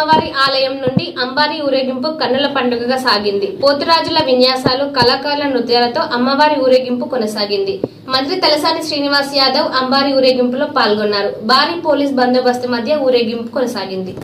అమ్మవారి ఆలయం నుండి అంబారి ఊరేగింపు కన్నుల పండుగగా సాగింది. పోతురాజుల విన్యాసాలు, కళాకారుల నృత్యాలతో అమ్మవారి ఊరేగింపు కొనసాగింది. మంత్రి తలసాని శ్రీనివాస్ యాదవ్ అంబారి ఊరేగింపులో పాల్గొన్నారు. భారీ పోలీస్ బందోబస్తు మధ్య ఊరేగింపు కొనసాగింది.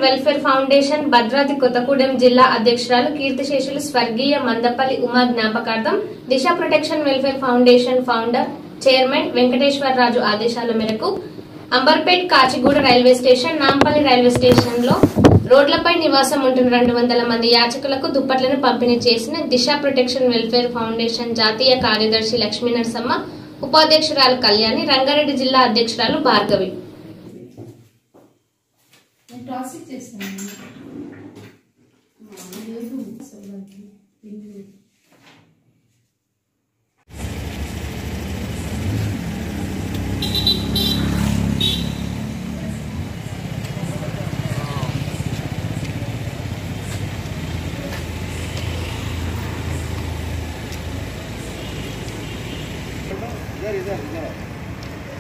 వెల్ఫేర్ ఫౌండేషన్ భద్రాద్రి కొత్తగూడెం జిల్లా అధ్యక్షురాలు కీర్తిశేషులు స్వర్గీయ మందపల్లి ఉమా జ్ఞాపకార్థం Disha protection welfare foundation founder chairman Venkateswararaju ఆదేశాల మేరకు Amberpet Kachiguda railway station Nampally railway station లో రోడ్లపై నివాసం ఉంటున్న 200 మంది యాచకులకు దుప్పట్లను పంపిణీ చేసిన దిశ ప్రొటెక్షన్ వెల్ఫేర్ ఫౌండేషన్ జాతీయ కార్యదర్శి లక్ష్మీ నరసమ్మ, ఉపాధ్యక్షురాలు కళ్యాణి, రంగారెడ్డి జిల్లా అధ్యక్షురాలు భార్గవి.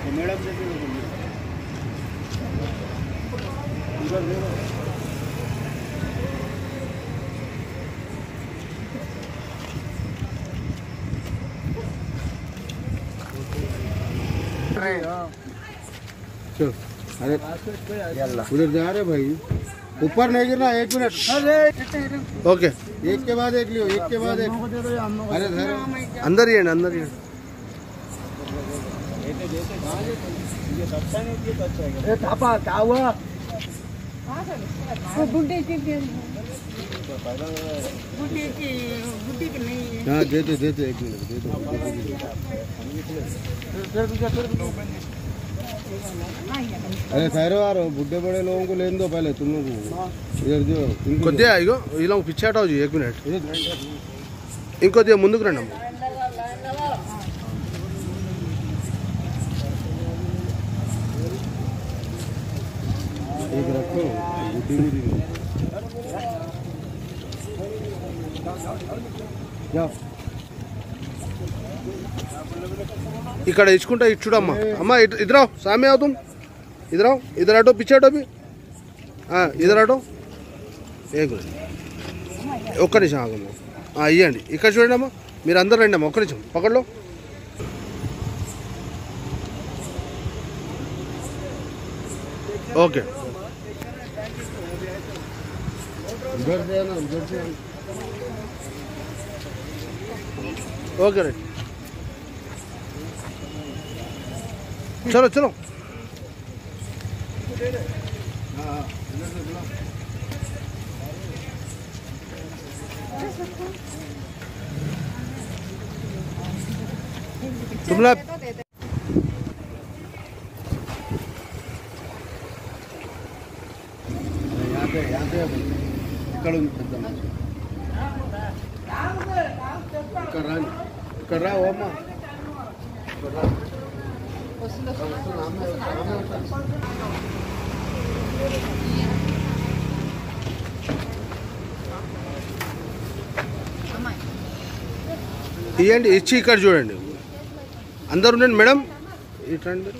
इधर मैडम से चलो अरे उधर जा रहे भाई, ऊपर नहीं गिरना. 1 मिनट. ओके, एक के बाद एक लियो, एक के बाद एक. अरे अंदर ही है ना, अंदर ही है. क्या हुआ? हाँ देते 1 मिनट दे दो. अरे ठहरो यार, बुढ़े बड़े लोगों को लेने दो पहले. तुम लोग इधर जो इनको दे आएगा, ये लोग पीछे हटाओ जी 1 मिनट. इनको दिया मुंदुक रहना. एक रखो बुढ़ी भी जाओ. ఇక్కడ ఇచ్చుకుంటా ఇచ్చుడమ్మా. అమ్మా ఇద్దరు సామే అవుతాం. इधर हटो, पीछे हटो भी. हाँ इधर हटो. ఒక్క నిమిషం ఆగమ్మా. ఇవ్వండి, ఇక్కడ చూడండి అమ్మా. మీరు అందరు రండి అమ్మా. ఒక్క నిమిషం పక్కడలో. Okay okay right. चलो चलो. तुम लोग यहाँ पे कर रहा हो अम्मा. ఇవ్వండి, ఇచ్చి ఇక్కడ చూడండి. అందరు ఉండండి మేడం. ఇట్రండి.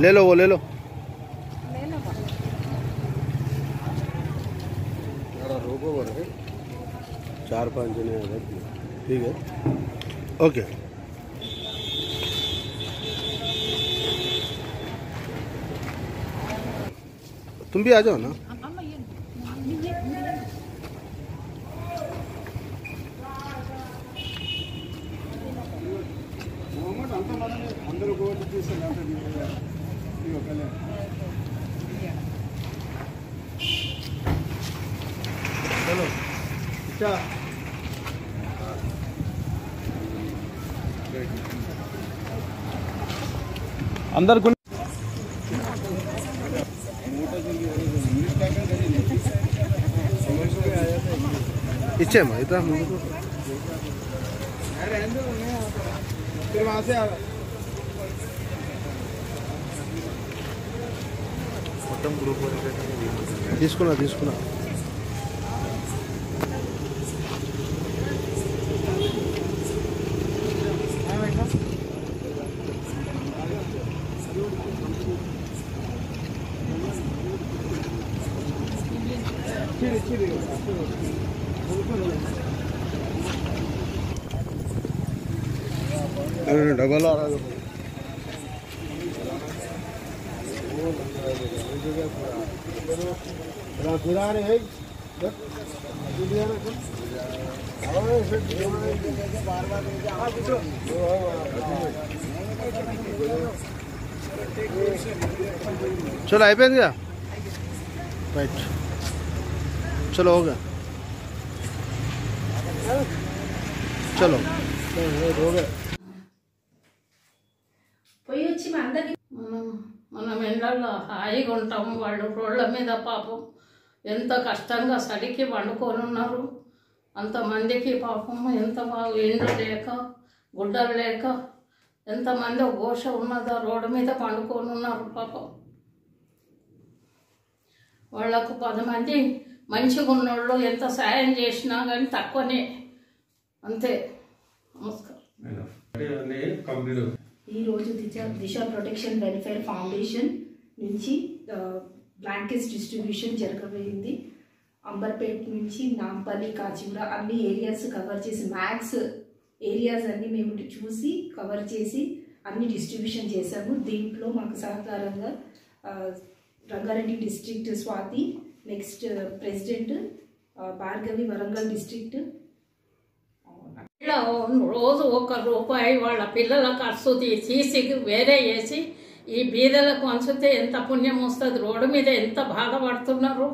ले लो, वो ले लो. रोको बर 4-5 जने आ गए. ठीक है, ओके. तुम भी आ जाओ ना. अंदर चलो अच्छा. अंदर ఇచ్చేమ్మా. ఇట్లా फिर वहाँ से మొత్తం గ్రూప్ తీసుకున్నా. डबल आ रहा है फिरा रहे चलो అయిపోయింది क्या राइट चलो हो गया चलो हो गया పోయి వచ్చి మనం ఎండల్లో హాయిగా ఉంటాము. వాళ్ళు రోడ్ల మీద పాపం ఎంత కష్టంగా సడికి వండుకొని ఉన్నారు. అంతమందికి పాపం ఎంత ఎండు లేక గుడ్డలు లేక ఎంతమంది ఘోష ఉన్నదో రోడ్డు మీద పండుకొని ఉన్నారు. పాపం వాళ్లకు 10 మంది మంచిగా ఉన్నోళ్ళు ఎంత సాయం చేసినా కానీ తక్కువనే, అంతే. నమస్కారం. ఈరోజు దిశ ప్రొటెక్షన్ వెల్ఫేర్ ఫౌండేషన్ నుంచి బ్లాంకెట్స్ డిస్ట్రిబ్యూషన్ జరగబోయింది. అంబర్పేట్ నుంచి నాంపల్లి, కాచిగూడ అన్ని ఏరియాస్ కవర్ చేసి మ్యాక్స్ ఏరియాస్ అన్ని మేము చూసి కవర్ చేసి అన్ని డిస్ట్రిబ్యూషన్ చేశాము. దీంట్లో మాకు సహకారంగా Rangareddy district Swathi, next president Bhargavi Warangal district. రోజు ₹1 వాళ్ళ పిల్లల ఖర్చు తీసి వేరే వేసి ఈ బీదలకు పంచితే ఎంత పుణ్యం వస్తుంది. రోడ్డు మీద ఎంత బాధపడుతున్నారు.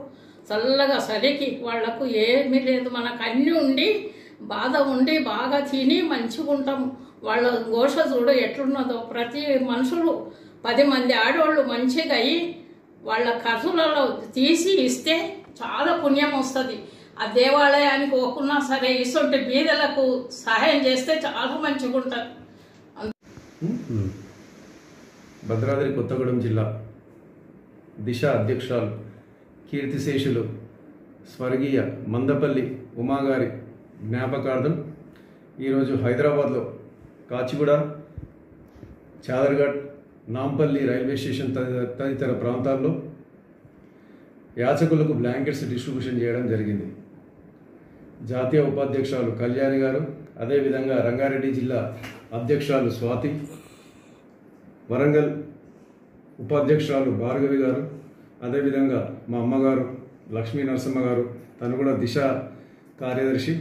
చల్లగా సరికి వాళ్లకు ఏమీ లేదు, మనకు అన్నీ ఉండి బాధ ఉండి బాగా తిని మంచిగా ఉంటాము. వాళ్ళ ఘోష చూడు ఎట్లున్నదో. ప్రతి మనుషులు 10 మంది ఆడవాళ్ళు మంచిగా అయ్యి వాళ్ళ ఖర్చులలో తీసి ఇస్తే చాలా పుణ్యం వస్తుంది. ఆ దేవాలయానికి పోకున్నా సరే ఇటువంటి బీదలకు సహాయం చేస్తే చాలా మంచిగా ఉంటుంది. భద్రాద్రి కొత్తగూడెం జిల్లా దిశ అధ్యక్షురాలు కీర్తిశేషులు స్వర్గీయ మందపల్లి ఉమాగారి జ్ఞాపకార్థం ఈరోజు హైదరాబాద్లో కాచిగూడ, చాదర్ఘట్, నాంపల్లి రైల్వే స్టేషన్ తదితర ప్రాంతాల్లో యాచకులకు బ్లాంకెట్స్ డిస్ట్రిబ్యూషన్ చేయడం జరిగింది. జాతీయ ఉపాధ్యక్షురాలు కళ్యాణి గారు, అదేవిధంగా రంగారెడ్డి జిల్లా అధ్యక్షురాలు స్వాతి, వరంగల్ ఉపాధ్యక్షురాలు భార్గవి గారు, అదేవిధంగా మా అమ్మగారు లక్ష్మీ నరసింహ గారు, తను కూడా దిశ కార్యదర్శి,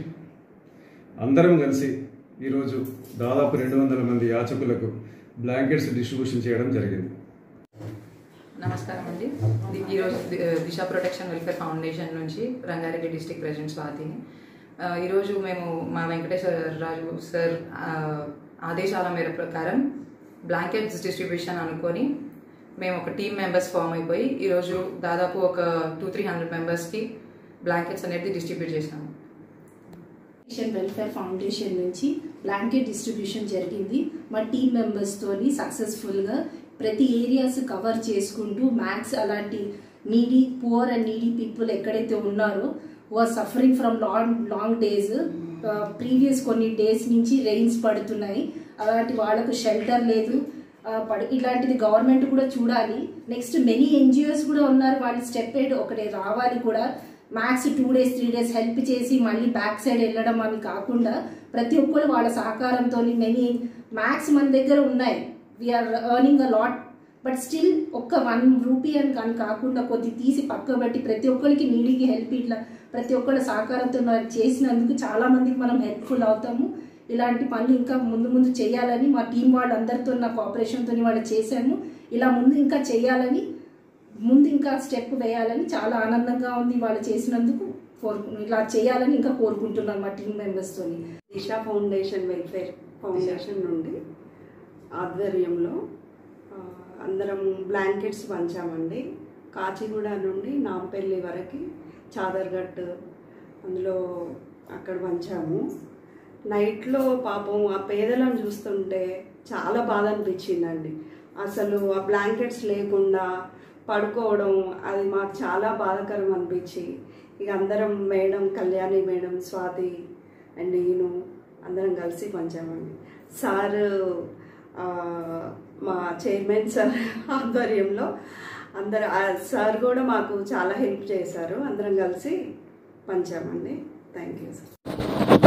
అందరం కలిసి ఈరోజు దాదాపు 200 మంది యాచకులకు బ్లాంకెట్స్ డిస్ట్రిబ్యూషన్ చేయడం జరిగింది. నమస్కారం అండి. ఈరోజు దిశ ప్రొటెక్షన్ వెల్ఫేర్ ఫౌండేషన్ నుంచి రంగారెడ్డి డిస్ట్రిక్ట్ ప్రెసిడెంట్ స్వాతిని. ఈరోజు మేము మా వెంకటేశ్వర రాజు సార్ ఆదేశాల మేర ప్రకారం బ్లాంకెట్స్ డిస్ట్రిబ్యూషన్ అనుకొని మేము ఒక టీమ్ మెంబర్స్ ఫామ్ అయిపోయి ఈరోజు దాదాపు ఒక 200-300 మెంబర్స్కి బ్లాంకెట్స్ అనేది డిస్ట్రిబ్యూట్ చేసాము. వెల్ఫేర్ ఫౌండేషన్ నుంచి బ్లాంకెట్ డిస్ట్రిబ్యూషన్ జరిగింది. మా టీమ్ మెంబర్స్తోని సక్సెస్ఫుల్గా ప్రతి ఏరియాస్ కవర్ చేసుకుంటూ మ్యాక్స్ అలాంటి needy poor and needy people ఎక్కడైతే ఉన్నారో who are suffering from long days, previous కొన్ని డేస్ నుంచి రెయిన్స్ పడుతున్నాయి, అలాంటి వాళ్ళకు షెల్టర్ లేదు. ఇలాంటిది గవర్నమెంట్ కూడా చూడాలి. నెక్స్ట్ మెనీ ఎన్జిఓస్ కూడా ఉన్నారు, వాళ్ళు స్టెప్ ఒకటే రావాలి కూడా. మ్యాక్స్ 2 days 3 days హెల్ప్ చేసి మళ్ళీ బ్యాక్ సైడ్ వెళ్ళడం అని కాకుండా ప్రతి ఒక్కరు వాళ్ళ సహకారంతో మెనీ మ్యాక్స్ మన దగ్గర ఉన్నాయి. We're earning a lot, but still ఒక్క ₹1 అని కాకుండా కొద్ది తీసి పక్క పెట్టి ప్రతి ఒక్కరికి నీడికి హెల్ప్ ఇట్లా ప్రతి ఒక్కరి సహకారంతో చేసినందుకు చాలా మందికి మనం హెల్ప్ఫుల్ అవుతాము. ఇలాంటి పనులు ఇంకా ముందు చేయాలని మా టీం వాళ్ళందరితో నా కోఆపరేషన్తో వాళ్ళు చేశాము. ఇలా ముందు ఇంకా చేయాలని, ముందు ఇంకా స్టెప్ వేయాలని చాలా ఆనందంగా ఉంది వాళ్ళు చేసినందుకు. ఇలా చేయాలని ఇంకా కోరుకుంటున్నాను మా టీం మెంబర్స్తో. దిశ ఫౌండేషన్ వెల్ఫేర్ ఫౌండేషన్ నుండి ఆధ్వర్యంలో అందరం బ్లాంకెట్స్ పంచామండి. కాచిగూడ నుండి నాంపల్లి వరకు చాదర్ఘట్ అందులో అక్కడ పంచాము. నైట్లో పాపం ఆ పేదలను చూస్తుంటే చాలా బాధ అనిపించిందండి. అసలు ఆ బ్లాంకెట్స్ లేకుండా పడుకోవడం అది మాకు చాలా బాధాకరం అనిపించి ఇక అందరం madam, Kalyani madam, Swathi and నేను అందరం కలిసి పంచామండి. సారు మా చైర్మన్ సార్ ఆధ్వర్యంలో సార్ కూడా మాకు చాలా హెల్ప్ చేశారు. అందరం కలిసి పంచామండి. Thank you sir.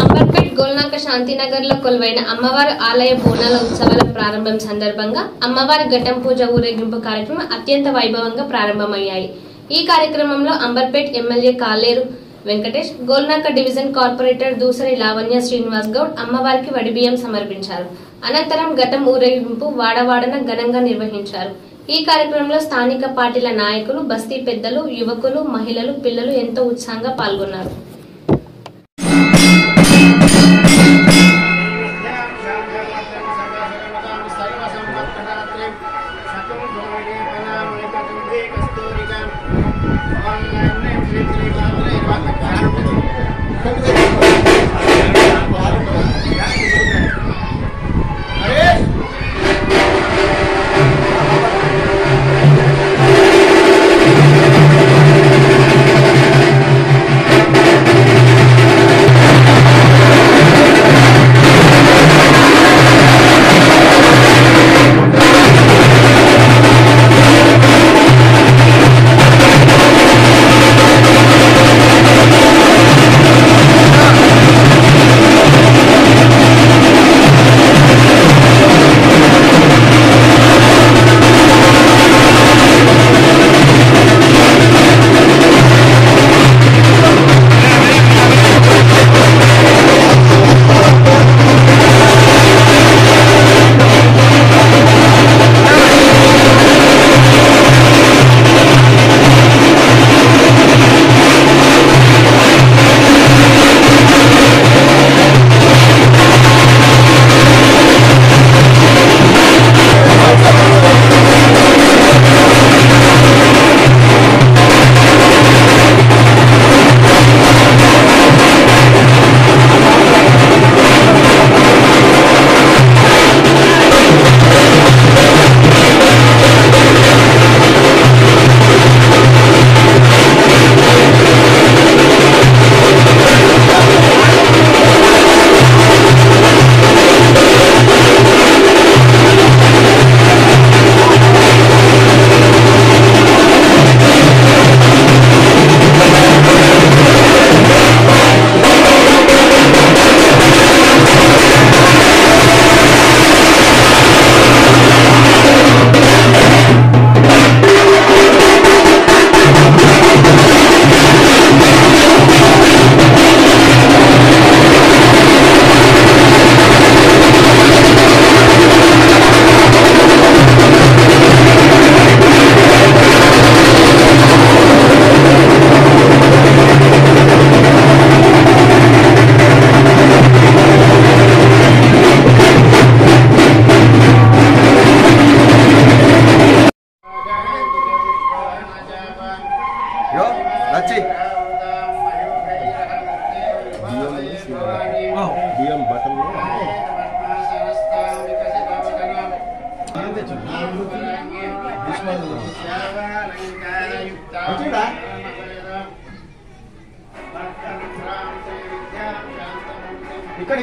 Amberpet Golnaka Shantinagar లో కొలువైన అమ్మవారి ఆలయ బోనాల ఉత్సవాల ప్రారంభం సందర్భంగా అమ్మవారి ఘటం పూజ ఊరేగింపు కార్యక్రమం అత్యంత వైభవంగా ప్రారంభమయ్యాయి. ఈ కార్యక్రమంలో అంబర్పేట్ ఎమ్మెల్యే కాలేరు వెంకటేష్, గోల్నాక డివిజన్ కార్పొరేటర్ దూసరి లావణ్య శ్రీనివాస్ గౌడ్ అమ్మవారికి వడిబియ్యం సమర్పించారు. అనంతరం ఘటం ఊరేగింపు వాడవాడన ఘనంగా నిర్వహించారు. ఈ కార్యక్రమంలో స్థానిక పార్టీల నాయకులు, బస్తీ పెద్దలు, యువకులు, మహిళలు, పిల్లలు ఎంతో ఉత్సాహంగా పాల్గొన్నారు.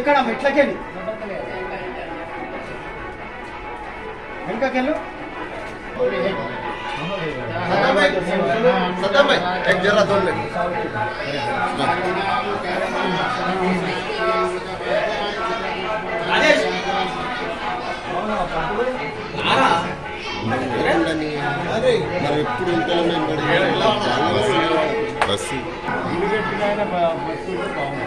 ఇక్కడ మెట్లకెళ్ళి వెనకకెళ్ళు सद्दाम भाई एक जरा दो ले राजेश अरे మరి ఎప్పుడు ఇంతలో బస్సు ఇల్లు కట్టిన బస్సు బాగుంది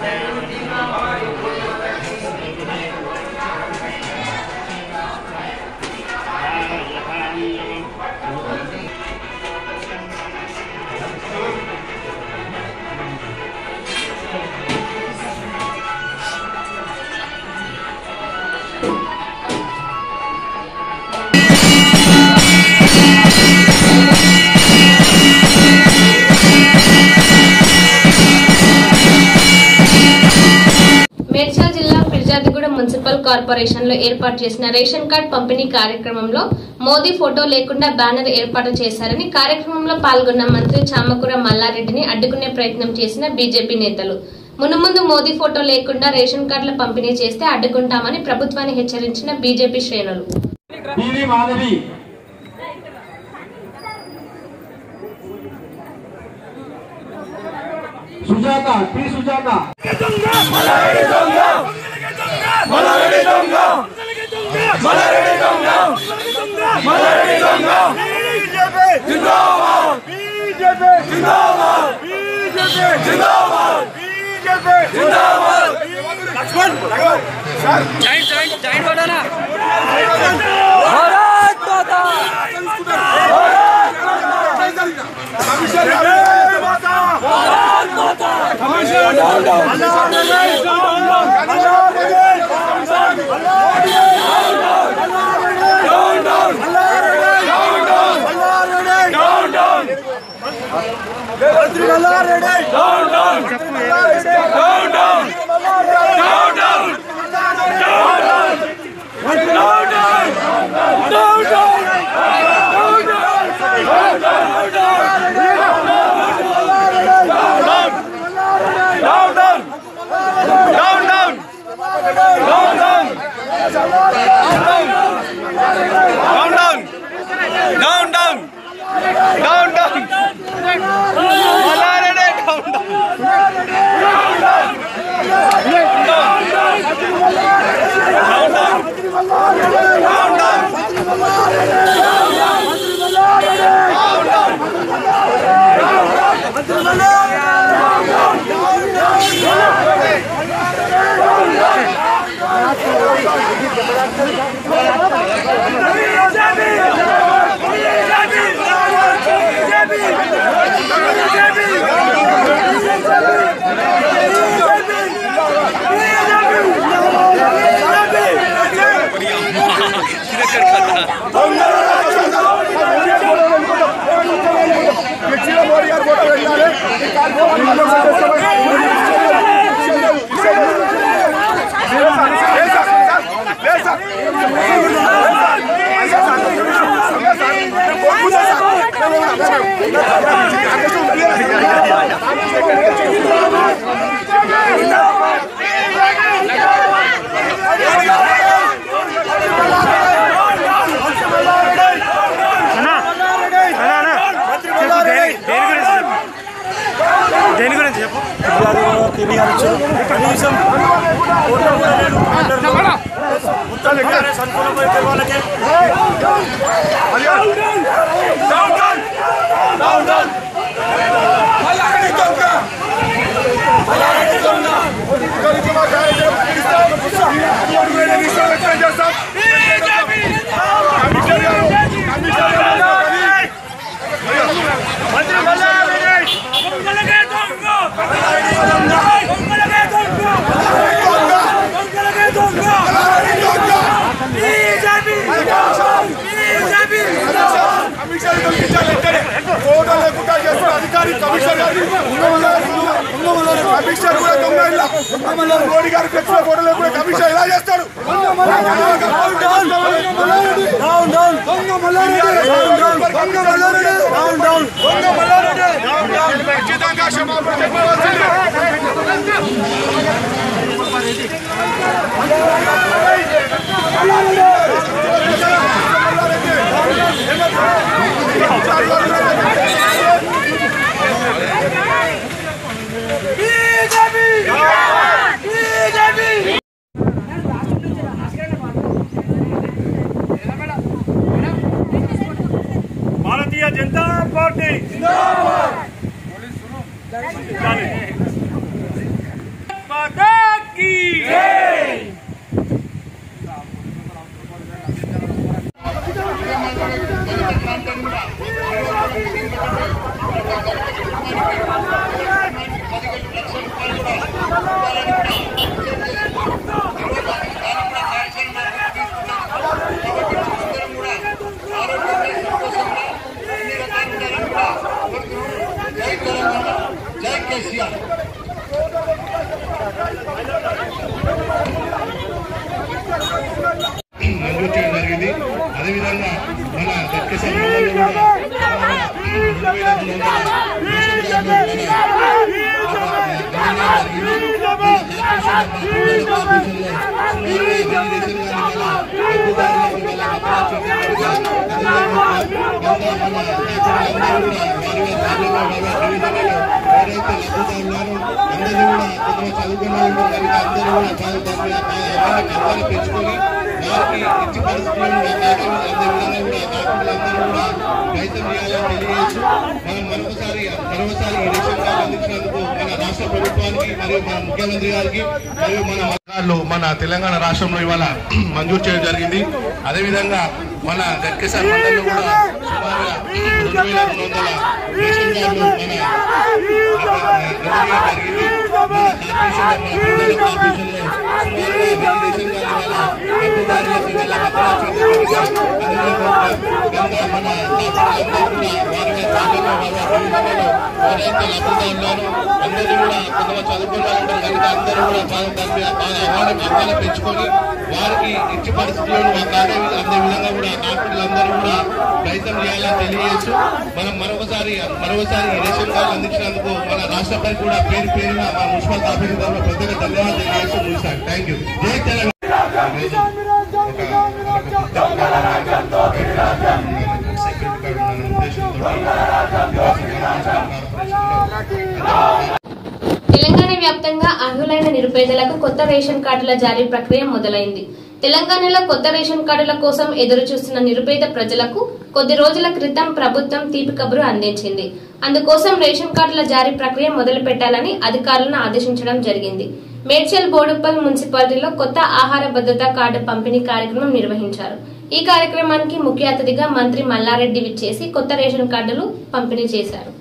Yeah. మేడ్చల్ జిల్లా ఫిర్జాదిగూడ మున్సిపల్ కార్పొరేషన్ లో ఏర్పాటు చేసిన రేషన్ కార్డ్ పంపిణీ కార్యక్రమంలో మోదీ ఫోటో లేకుండా బ్యానర్ ఏర్పాటు చేశారని కార్యక్రమంలో పాల్గొన్న మంత్రి చామకూర మల్లారెడ్డిని అడ్డుకునే ప్రయత్నం చేసిన బీజేపీ నేతలు మునుముందు మోదీ ఫోటో లేకుండా రేషన్ కార్డుల పంపిణీ చేస్తే అడ్డుకుంటామని ప్రభుత్వాన్ని హెచ్చరించిన బీజేపీ శ్రేణులు. సుజాత పి సుజాత మోడీ గారు పెట్టిన ఫోటోలో కూడా కమిషన్ ఎలా చేస్తాడు? ఖచ్చితంగా క్షమాపణ చెప్పవలసింది. भारतीय जनता पार्टी పెంచుకొని వారికి ఇచ్చి పరిస్థితులను రైతం చేయాలని తెలియజేస్తూ మనం మరొకసారి ఈ రేషన్ కార్డు అందించినందుకు మన రాష్ట్ర ప్రభుత్వానికి మరియు మన ముఖ్యమంత్రి గారికి మరియు మన అధికారులు మన తెలంగాణ రాష్ట్రంలో ఇవాళ మంజూరు చేయడం జరిగింది. అదేవిధంగా మన గట్కేసర్ మండలంలో కూడా సుమారుగా 2200 రేషన్ కార్డులు అందరూ కూడా కొంతమంది చదువుకున్న ఉంటారు కనుక అందరూ కూడా పెంచుకొని వారికి ఇచ్చి పరిస్థితులను అందే విధంగా కూడా హాస్పిటల్ కూడా ప్రయత్నం చేయాలని తెలియజేస్తూ మనం మరొకసారి ఈ రేషన్ కార్డు అందించినందుకు మన రాష్ట్రపతి కూడా పేరున మా మున్సిపల్ ఆఫీసర్ తరఫున ప్రత్యేక ధన్యవాదాలు తెలియజేస్తూ ముగిస్తాను. Thank you. జై తెలంగాణ. తెలంగాణ వ్యాప్తంగా అర్హులైన నిరుపేదలకు కొత్త రేషన్ కార్డుల జారీ ప్రక్రియ మొదలైంది. తెలంగాణలో కొత్త రేషన్ కార్డుల కోసం ఎదురు చూస్తున్న నిరుపేద ప్రజలకు కొద్ది రోజుల క్రితం ప్రభుత్వం తీపి కబురు అందించింది. అందుకోసం రేషన్ కార్డుల జారీ ప్రక్రియ మొదలు పెట్టాలని అధికారులను ఆదేశించడం జరిగింది. మేడ్చల్ బోడుప్పల్ మున్సిపాలిటీలో కొత్త ఆహార భద్రతా కార్డు పంపిణీ కార్యక్రమం నిర్వహించారు. ఈ కార్యక్రమానికి ముఖ్య అతిథిగా మంత్రి మల్లారెడ్డి విచ్చేసి కొత్త రేషన్ కార్డులు పంపిణీ చేశారు.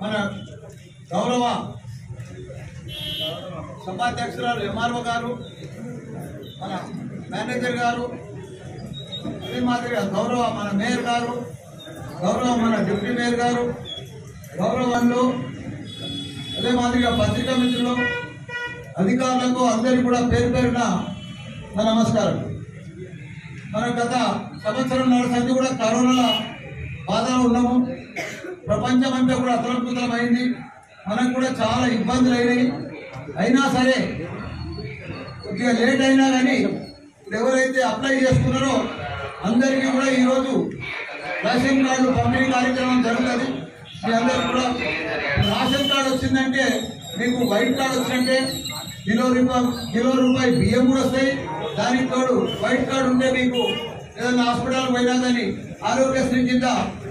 మన గౌరవ సభాధ్యక్షురాలు ఎంఆర్ఓ గారు, మన మేనేజర్ గారు, అదే మాదిరిగా గౌరవ మన మేయర్ గారు, గౌరవ మన డిప్యూటీ మేయర్ గారు, గౌరవంలో అదే మాదిరిగా పత్రికా మిత్రులు, అధికారులకు అందరికీ కూడా పేరు పేరున నా నమస్కారం. మన గత సంవత్సరం సంది కూడా కరోనా బాధలో ఉన్నాము. ప్రపంచం అంతా కూడా అతలకుతలమైంది. మనకు కూడా చాలా ఇబ్బందులు అయినాయి. అయినా సరే కొద్దిగా లేట్ అయినా కానీ ఎవరైతే అప్లై చేసుకున్నారో అందరికీ కూడా ఈరోజు రేషన్ కార్డు పంపిణీ కార్యక్రమం జరుగుతుంది. మీ అందరికీ కూడా రేషన్ కార్డు వచ్చిందంటే మీకు వైట్ కార్డు వచ్చిందంటే కిలో రూపాయి బియ్యం కూడా వస్తాయి. దానికి తోడు వైట్ కార్డు ఉంటే మీకు ఏదైనా హాస్పిటల్ పోయినా కానీ ఆరోగ్యశ్రీ కింద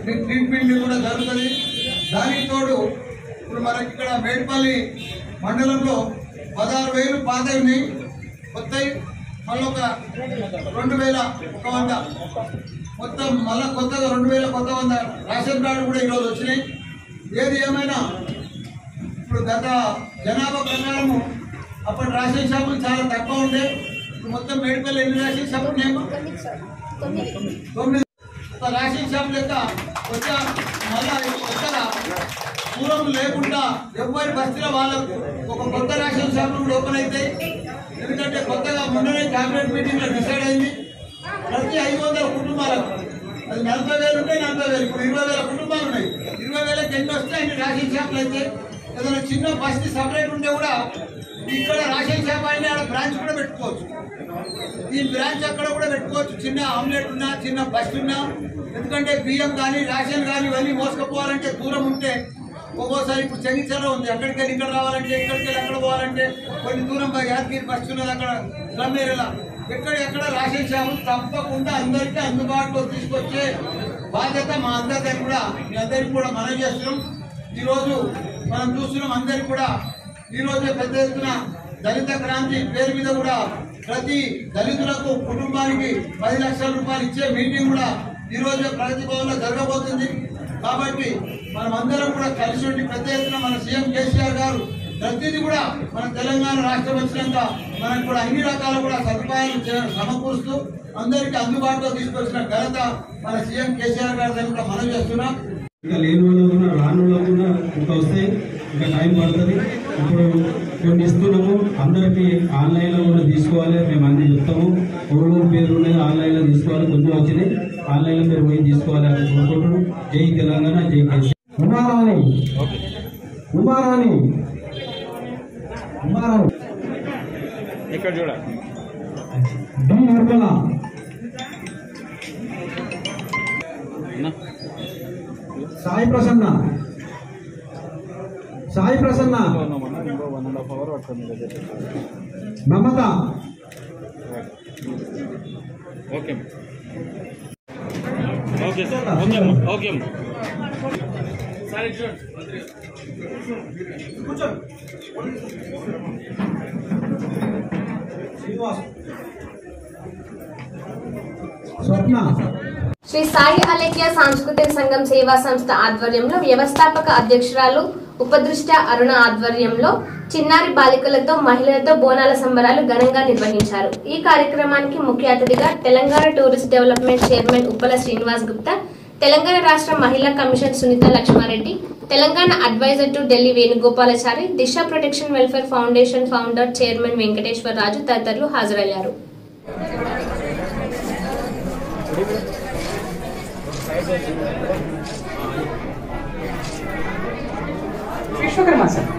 మీకు ట్రీట్మెంట్ కూడా జరుగుతుంది. దానికి తోడు ఇప్పుడు మనకి ఇక్కడ మేడ్పల్లి మండలంలో 16,000 పాతవి ఉన్నాయి, కొత్తవి మళ్ళీ ఒక 2,100 మొత్తం మళ్ళీ కొత్తగా 2,100 రేషన్ కార్డు కూడా ఈరోజు వచ్చినాయి. ఏది ఏమైనా ఇప్పుడు గత జనాభా ప్రకారము అప్పటి రేషన్ షాపులు చాలా తక్కువ ఉండే. ఇప్పుడు మొత్తం మేడ్పల్లి ఎన్ని రేషన్ షాపులు ఉన్నాయేమో 9 రేషన్ షాప్ లెక్క వచ్చా. మళ్ళీ కొత్తగా పూర్వం లేకుండా ఎవరి బస్తీలో వాళ్ళకు ఒక కొత్త రేషన్ షాపులు కూడా ఓపెన్ అవుతాయి. ఎందుకంటే కొత్తగా మొన్ననే క్యాబినెట్ మీటింగ్ లో డిసైడ్ అయింది ప్రతి 500 కుటుంబాలకు అది 40,000 ఉంటాయి, 40,000 ఇప్పుడు 20,000 కుటుంబాలు ఉన్నాయి. 20,000కి ఎన్ని వస్తాయి అన్ని రేషన్ షాపులు అయితే. ఏదైనా చిన్న బస్తీ సపరేట్ ఉంటే కూడా ఇక్కడ రేషన్ షాప్ అయినా బ్రాంచ్ కూడా పెట్టుకోవచ్చు. ఈ బ్రాంచ్ అక్కడ కూడా పెట్టుకోవచ్చు. చిన్న ఆమ్లెట్ ఉన్నా, చిన్న బస్ ఉన్నా. ఎందుకంటే బియ్యం కానీ రేషన్ కానీ ఇవన్నీ మోసుకుపోవాలంటే దూరం ఉంటే ఒక్కోసారి ఇప్పుడు చెంగిచర్ల ఉంది, అక్కడికి వెళ్ళి ఇక్కడ రావాలంటే, ఇక్కడికి వెళ్ళి అక్కడ పోవాలంటే కొన్ని దూరం యాదగిరి బస్సు ఉన్నది అక్కడ స్లమ్ ఏరియాలో. ఎక్కడ రేషన్ షాపులు తప్పకుండా అందరికీ అందుబాటులో తీసుకొచ్చే బాధ్యత మా అందరికీ కూడా మీ అందరికీ కూడా మనం చేస్తున్నాం. ఈరోజు మనం చూస్తున్నాం అందరికీ కూడా ఈరోజే పెద్ద ఎత్తున దళిత క్రాంతి పేరు మీద కూడా ప్రతి దళితులకు కుటుంబానికి 10 లక్షల రూపాయలు ఇచ్చే మీటింగ్ కూడా ఈ రోజే ప్రగతి భవన్ లో జరగబోతుంది. కాబట్టి మనం అందరం కూడా కలిసి ఉండి పెద్ద ఎత్తున మన సీఎం కేసీఆర్ గారు ప్రతిదీ కూడా మన తెలంగాణ రాష్ట్రం వచ్చినాక మనకు కూడా అన్ని రకాల కూడా సదుపాయాలు సమకూరుస్తూ అందరికీ అందుబాటులో తీసుకొచ్చిన ఘనత మన సీఎం కేసీఆర్ గారి దగ్గర మనం చేస్తున్నాం. ఇంకా లేని వాళ్ళు కూడా రాని వాళ్ళు కూడా ఇంకా వస్తాయి, ఇంకా టైం పడుతుంది. ఇప్పుడు కొన్ని ఇస్తున్నాము, అందరికీ ఆన్లైన్లో కూడా తీసుకోవాలి. మేము అన్ని చెప్తాము, ఊరు పేరు ఉన్నది ఆన్లైన్లో తీసుకోవాలి. కొంచెం వచ్చినాయి ఆన్లైన్లో మీరు పోయి తీసుకోవాలని కోరుకుంటున్నాను. జై తెలంగాణ, జై కేసీఆర్. ఉమారాణి ఉమారాణి ఉమారాణి ఇక్కడ చూడ డి నిర్మల సాయి ప్రసన్న సాయి ప్రసన్న మమత ఓకే ఓకే ఓకే సరే స్వప్న శ్రీ సాయి అలేఖ్య సాంస్కృతిక సంఘం సేవా సంస్థ ఆధ్వర్యంలో వ్యవస్థాపక అధ్యక్షురాలు ఉపదృష్ట అరుణ ఆధ్వర్యంలో చిన్నారి బాలికలతో మహిళలతో బోనాల సంబరాలు ఘనంగా నిర్వహించారు. ఈ కార్యక్రమానికి ముఖ్య అతిథిగా Telangana tourist development chairman Uppala Srinivas Gupta, Telangana రాష్ట్ర మహిళా commission Sunitha Laxmareddy, Telangana adviser to Delhi Venugopalachari, Disha protection welfare foundation founder chairman Venkateswara Raju తదితరులు హాజరయ్యారు. విశ్వకర్మ సార్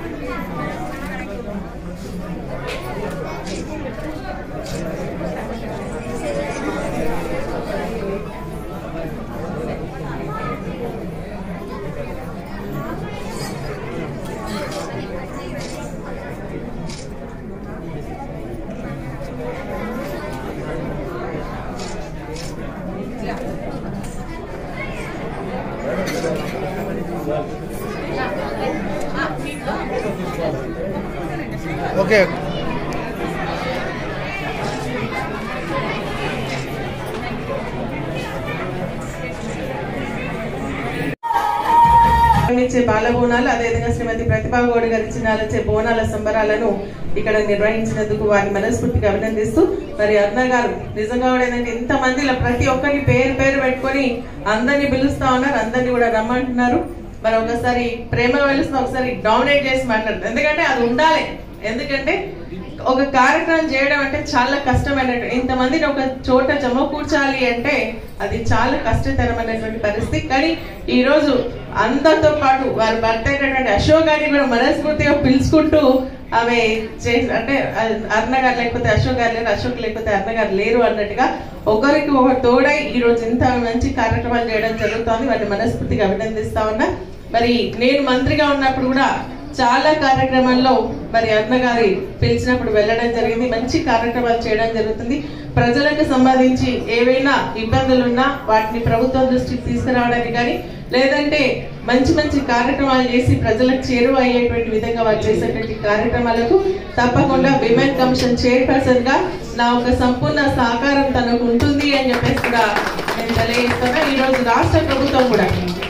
ఓకే నిర్వహించే బాల బోనాలు, అదేవిధంగా శ్రీమతి ప్రతిభా గౌడ్ గారి చిన్నాలచే బోనాల సంబరాలను ఇక్కడ నిర్వహించినందుకు వారిని మనస్ఫూర్తిగా అభినందిస్తూ, మరి అరుణ గారు నిజంగా కూడా ఏంటంటే ఇంతమంది ప్రతి ఒక్కరిని పేరు పేరు పెట్టుకొని అందరినీ పిలుస్తా ఉన్నారు, అందరినీ కూడా రమ్మంటున్నారు. మరి ఒకసారి ప్రేమగా పిలుస్తా, ఒకసారి డామినేట్ చేసి మాట్లాడుతారు. ఎందుకంటే అది ఉండాలి. ఎందుకంటే ఒక కార్యక్రమం చేయడం అంటే చాలా కష్టమైనట్టు, ఇంతమందిని ఒక చోట జమకూర్చాలి అంటే అది చాలా కష్టతరమైనటువంటి పరిస్థితి. కానీ ఈ రోజు అందరితో పాటు వారి భర్త అయినటువంటి అశోక్ గారిని కూడా మనస్ఫూర్తిగా పిలుచుకుంటూ ఆమె అంటే అరుణ గారు లేకపోతే అశోక్ గారు లేరు, అశోక్ లేకపోతే అరుణ గారు లేరు అన్నట్టుగా ఒకరికి ఒక తోడై ఈ రోజు ఇంత మంచి కార్యక్రమాలు చేయడం జరుగుతోంది. వారిని మనస్ఫూర్తిగా అభినందిస్తా ఉన్నా. మరి నేను మంత్రిగా ఉన్నప్పుడు కూడా చాలా కార్యక్రమాల్లో మరి అరుణ గారి పిలిచినప్పుడు వెళ్ళడం జరిగింది. మంచి కార్యక్రమాలు చేయడం జరుగుతుంది. ప్రజలకు సంబంధించి ఏవైనా ఇబ్బందులున్నా వాటిని ప్రభుత్వం దృష్టికి తీసుకురావడానికి కానీ, లేదంటే మంచి మంచి కార్యక్రమాలు చేసి ప్రజలకు చేరువ అయ్యేటువంటి విధంగా వారు చేసేటువంటి కార్యక్రమాలకు తప్పకుండా విమెన్ కమిషన్ చైర్పర్సన్ గా నా ఒక సంపూర్ణ సహకారం తనకు ఉంటుంది అని చెప్పేసి కూడా నేను తెలియజేస్తున్నా. ఈ రోజు రాష్ట్ర ప్రభుత్వం కూడా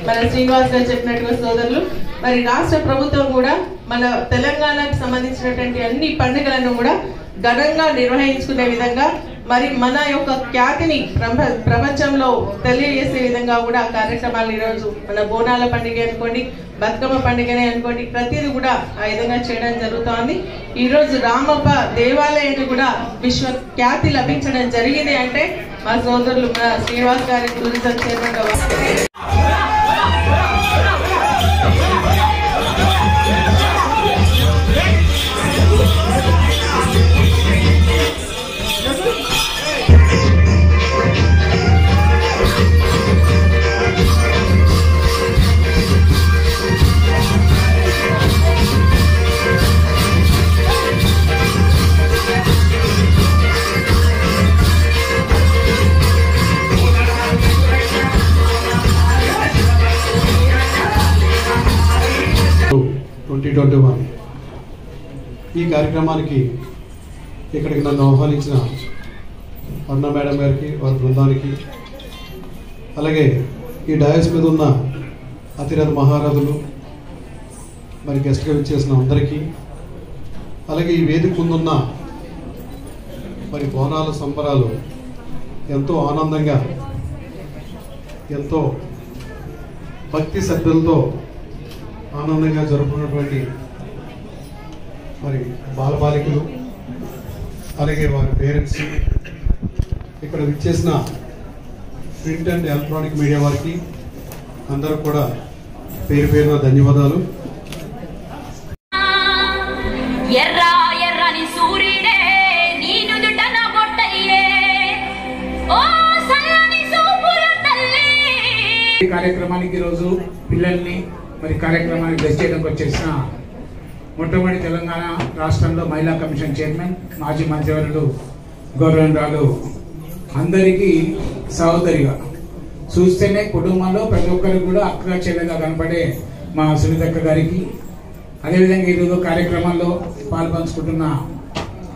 మన శ్రీనివాస్ గారు చెప్పినట్టుగా సోదరులు, మరి రాష్ట్ర ప్రభుత్వం కూడా మన తెలంగాణకు సంబంధించినటువంటి అన్ని పండుగలను కూడా ఘనంగా నిర్వహించుకునే విధంగా, మరి మన యొక్క ఖ్యాతిని ప్రపంచంలో తెలియజేసే విధంగా కూడా కార్యక్రమాలు ఈరోజు మన బోనాల పండుగ అనుకోండి, బతుకమ్మ పండుగనే అనుకోండి, ప్రతిదీ కూడా ఆ విధంగా చేయడం జరుగుతోంది. ఈ రోజు రామప్ప దేవాలయానికి కూడా విశ్వ ఖ్యాతి లభించడం జరిగింది అంటే మా సోదరులు మన శ్రీనివాస్ గారి టూరిజం చైర్మన్ గా ఈ కార్యక్రమానికి ఇక్కడికి నన్ను ఆహ్వానించిన అరుణ మేడం గారికి, వారి బృందానికి, అలాగే ఈ డయాస్ మీద ఉన్న అతిరథ మహారథులు, మరి గెస్ట్గా విచ్చేసిన అందరికీ, అలాగే ఈ వేదిక ముందున్న మరి బోనాల సంబరాలు ఎంతో ఆనందంగా, ఎంతో భక్తి శ్రద్ధలతో ఆనందంగా జరుపుకున్నటువంటి మరి బాలబాలికలు, అలాగే వారి పేరెంట్స్, ఇక్కడ విచ్చేసిన ప్రింట్ అండ్ ఎలక్ట్రానిక్ మీడియా వారికి అందరూ కూడా పేరు పేరున ధన్యవాదాలు. ఈ కార్యక్రమానికి ఈరోజు పిల్లల్ని మరి కార్యక్రమానికి బ్లెస్ చేయడానికి వచ్చేసిన మొట్టమొదటి తెలంగాణ రాష్ట్రంలో మహిళా కమిషన్ చైర్మన్ మాజీ మంత్రివర్యులు గౌరవనీయురాలు అందరికీ సహోదరిగా చూస్తేనే కుటుంబంలో ప్రతి ఒక్కరికి కూడా అక్క చెల్లెగా కనపడే మా సునీతక్క గారికి, అదేవిధంగా ఈరోజు కార్యక్రమంలో పాల్పంచుకుంటున్న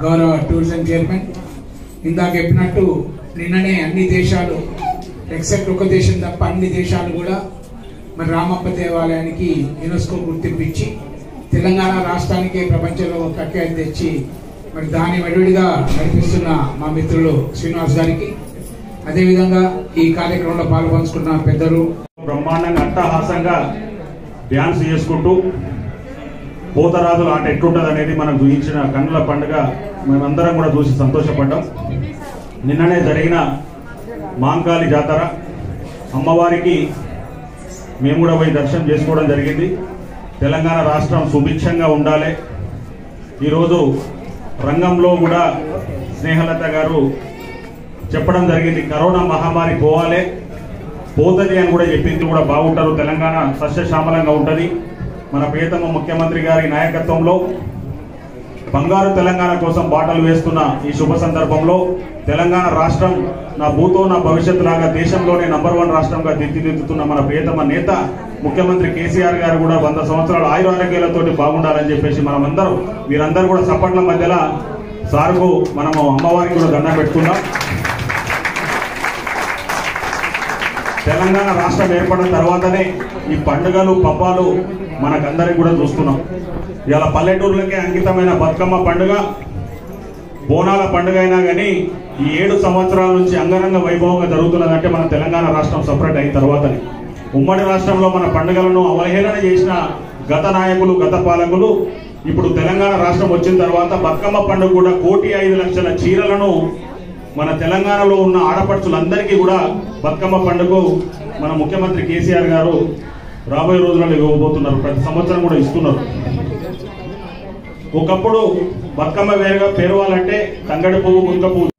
గౌరవ టూరిజం చైర్మన్ ఇందాక చెప్పినట్టు నిన్ననే అన్ని దేశాలు ఎక్సెప్ట్ ఒక దేశం తప్ప అన్ని దేశాలు కూడా మరి రామప్ప దేవాలయానికి యునెస్కో గుర్తింపించి తెలంగాణ రాష్ట్రానికి ప్రపంచంలో ప్రఖ్యాతి తెచ్చి మరి దాని వెలువడిగా నడిపిస్తున్న మా మిత్రులు శ్రీనివాస్ గారికి, అదేవిధంగా ఈ కార్యక్రమంలో పాల్పంచుకున్న పెద్దలు బ్రహ్మాండంగా అట్టహాసంగా డ్యాన్స్ చేసుకుంటూ పోతరాజుల ఆట ఎట్లుంటుంది అనేది మనకు చూపించిన కన్నుల పండుగ మేమందరం కూడా చూసి సంతోషపడ్డాం. నిన్ననే జరిగిన మాంకాళి జాతర అమ్మవారికి మేము కూడా పోయి దర్శనం చేసుకోవడం జరిగింది. తెలంగాణ రాష్ట్రం సుభిక్షంగా ఉండాలి. ఈరోజు రంగంలో కూడా స్నేహలత గారు చెప్పడం జరిగింది, కరోనా మహమ్మారి పోవాలి, పోతుంది అని కూడా చెప్పింది. కూడా బాగుంటారు, తెలంగాణ సస్యశ్యామలంగా ఉంటుంది. మన ప్రియతమ ముఖ్యమంత్రి గారి నాయకత్వంలో బంగారు తెలంగాణ కోసం బాటలు వేస్తున్న ఈ శుభ సందర్భంలో తెలంగాణ రాష్ట్రం నా భూతో నా భవిష్యత్తు లాగా దేశంలోనే నంబర్ 1 రాష్ట్రంగా తీర్చిదిద్దుతున్న మన ప్రియతమ నేత ముఖ్యమంత్రి కేసీఆర్ గారు కూడా 100 సంవత్సరాల ఆయురారోగ్యాలతోటి బాగుండాలని చెప్పేసి మనమందరం వీరందరూ కూడా సపట్ల మధ్యలో సార్కు మనము అమ్మవారికి కూడా దండం పెట్టుకుందాం. తెలంగాణ రాష్ట్రం ఏర్పడిన తర్వాతనే ఈ పండుగలు పబ్బాలు మనకందరికి కూడా చూస్తున్నాం. ఇవాళ పల్లెటూర్లకే అంకితమైన బతుకమ్మ పండుగ, బోనాల పండుగ అయినా కానీ ఈ 7 సంవత్సరాల నుంచి అంగరంగ వైభవంగా జరుగుతున్నదంటే మన తెలంగాణ రాష్ట్రం సపరేట్ అయిన తర్వాతనే. ఉమ్మడి రాష్ట్రంలో మన పండుగలను అవహేళన చేసిన గత నాయకులు, గత పాలకులు ఇప్పుడు తెలంగాణ రాష్ట్రం వచ్చిన తర్వాత బతుకమ్మ పండుగ కూడా 1,05,00,000 చీరలను మన తెలంగాణలో ఉన్న ఆడపడుచులందరికీ కూడా బతుకమ్మ పండుగ మన ముఖ్యమంత్రి కేసీఆర్ గారు రాబోయే రోజులలో ఇవ్వబోతున్నారు. ప్రతి సంవత్సరం కూడా ఇస్తున్నారు. ఒకప్పుడు బతుకమ్మ వేరుగా పేరవాలంటే తంగడి పువ్వు, గుంక పువ్వు